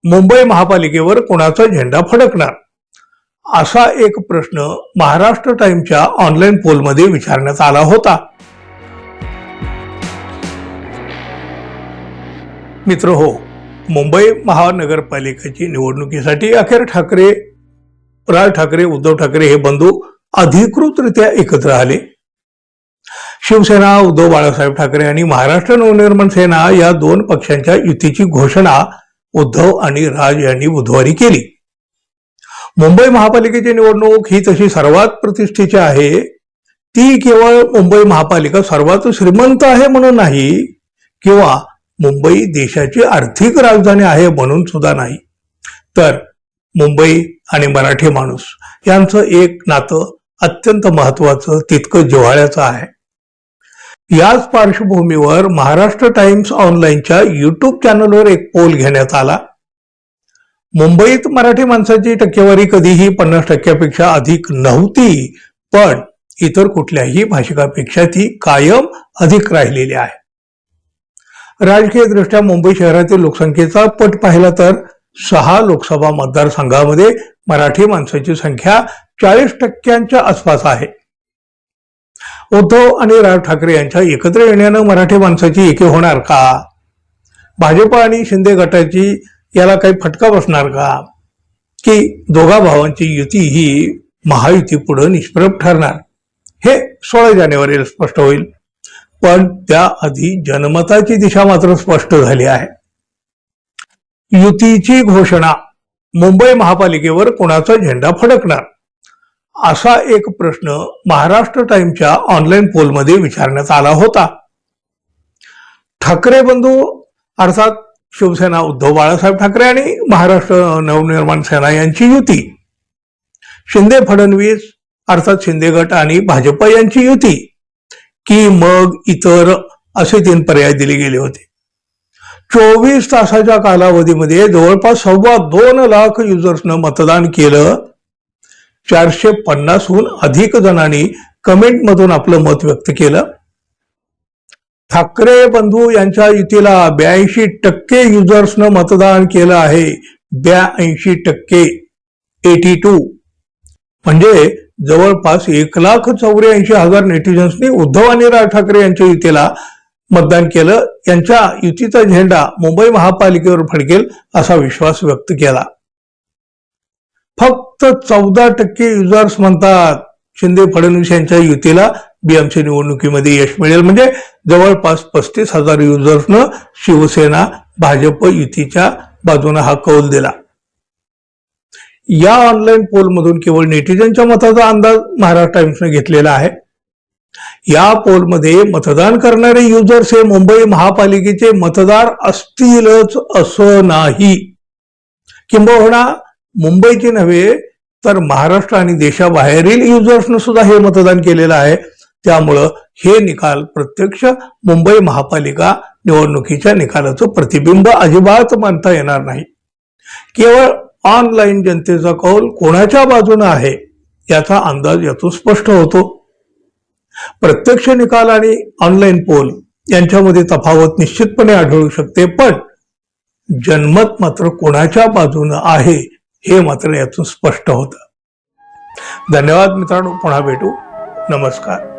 मुंबई महापालिकेवर कोणाचा झेंडा फडकणार, असा एक प्रश्न महाराष्ट्र टाइम्सच्या ऑनलाईन पोलमध्ये विचारण्यात आला होता. मित्र हो, मुंबई महानगरपालिकेची निवडणुकीसाठी अखेर राज ठाकरे, उद्धव ठाकरे हे बंधू अधिकृतरित्या एकत्र आले. शिवसेना, उद्धव बाळासाहेब ठाकरे आणि महाराष्ट्र नवनिर्माण सेना या दोन पक्षांच्या युतीची घोषणा उद्धव आणि राज यांनी बुधवारी केली. मुंबई महापालिकेची निवडणूक ही तशी सर्वात प्रतिष्ठेची आहे. ती केवळ मुंबई महापालिका सर्वात श्रीमंत आहे म्हणून नाही, किंवा मुंबई देशाची आर्थिक राजधानी आहे म्हणून सुद्धा नाही, तर मुंबई आणि मराठी माणूस यांचं एक नातं अत्यंत महत्वाचं, तितकं जिव्हाळ्याचं आहे. याच पार्श्वभूमीवर महाराष्ट्र टाइम्स ऑनलाईनच्या युट्यूब चॅनलवर एक पोल घेण्यात आला. मुंबईत मराठी माणसाची टक्केवारी कधीही 50% अधिक नव्हती, पण इतर कुठल्याही भाषिकापेक्षा ती कायम अधिक राहिलेली आहे. राजकीय दृष्ट्या मुंबई शहरातील लोकसंख्येचा पट पाहिला तर 6 लोकसभा मतदारसंघामध्ये मराठी माणसाची संख्या 40% आसपास आहे. उद्धव आणि राज ठाकरे यांच्या एकत्र येण्यानं मराठी माणसाची एकी होणार का? भाजप आणि शिंदे गटाची याला काही फटका बसणार का? की दोघा भावांची युती ही महायुती पुढे निष्प्रभ ठरणार? हे 16 जानेवारीला स्पष्ट होईल. पण त्याआधी जनमताची दिशा मात्र स्पष्ट झाली आहे. युतीची घोषणा, मुंबई महापालिकेवर कोणाचा झेंडा फडकणार, असा एक प्रश्न महाराष्ट्र टाइम्सच्या ऑनलाईन पोलमध्ये विचारण्यात आला होता. ठाकरे बंधू अर्थात शिवसेना, उद्धव बाळासाहेब ठाकरे आणि महाराष्ट्र नवनिर्माण सेना यांची युती, शिंदे फडणवीस अर्थात शिंदे गट आणि भाजप यांची युती, की मग इतर, असे 3 पर्याय दिले गेले होते. 24 तासाच्या कालावधीमध्ये जवळपास 2.25 लाख युजर्सनं मतदान केलं. 450हून अधिक जणांनी कमेंटमधून आपलं मत व्यक्त केलं. ठाकरे बंधू यांच्या युतीला 82% युजर्सनं मतदान केलं आहे. 82%, 82, म्हणजे जवळपास 1,84,000 नेटिझन्सनी उद्धव आणि राज ठाकरे यांच्या युतीला मतदान केलं. यांच्या युतीचा झेंडा मुंबई महापालिकेवर फडकेल असा विश्वास व्यक्त केला. फक्त 14% युजर्स म्हणतात शिंदे फडणवीस यांच्या युतीला बीएमसी निवडणुकीमध्ये यश मिळेल. म्हणजे जवळपास 35,000 युजर्सनं शिवसेना भाजप युतीच्या बाजूने हा कौल दिला. या ऑनलाईन पोलमधून केवळ नेटिझनच्या मताचा अंदाज महाराष्ट्र टाइम्सने घेतलेला आहे. या पोलमध्ये मतदान करणारे युजर्स हे मुंबई महापालिकेचे मतदार असतीलच असं नाही. किंबहुना मुंबईचे नव्हे तर महाराष्ट्र आणि देशाबाहेरील युजर्सनं सुद्धा हे मतदान केलेलं आहे. त्यामुळं हे निकाल प्रत्यक्ष मुंबई महापालिका निवडणुकीच्या निकालाचं प्रतिबिंब अजिबात मानता येणार नाही. केवळ ऑनलाईन जनतेचा कौल कोणाच्या बाजूने आहे याचा अंदाज यातून स्पष्ट होतो. प्रत्यक्ष निकाल आणि ऑनलाईन पोल यांच्यामध्ये तफावत निश्चितपणे आढळू शकते, पण जनमत मात्र कोणाच्या बाजूने आहे हे मात्र यातून स्पष्ट होतं. धन्यवाद मित्रांनो, पुन्हा भेटू. नमस्कार.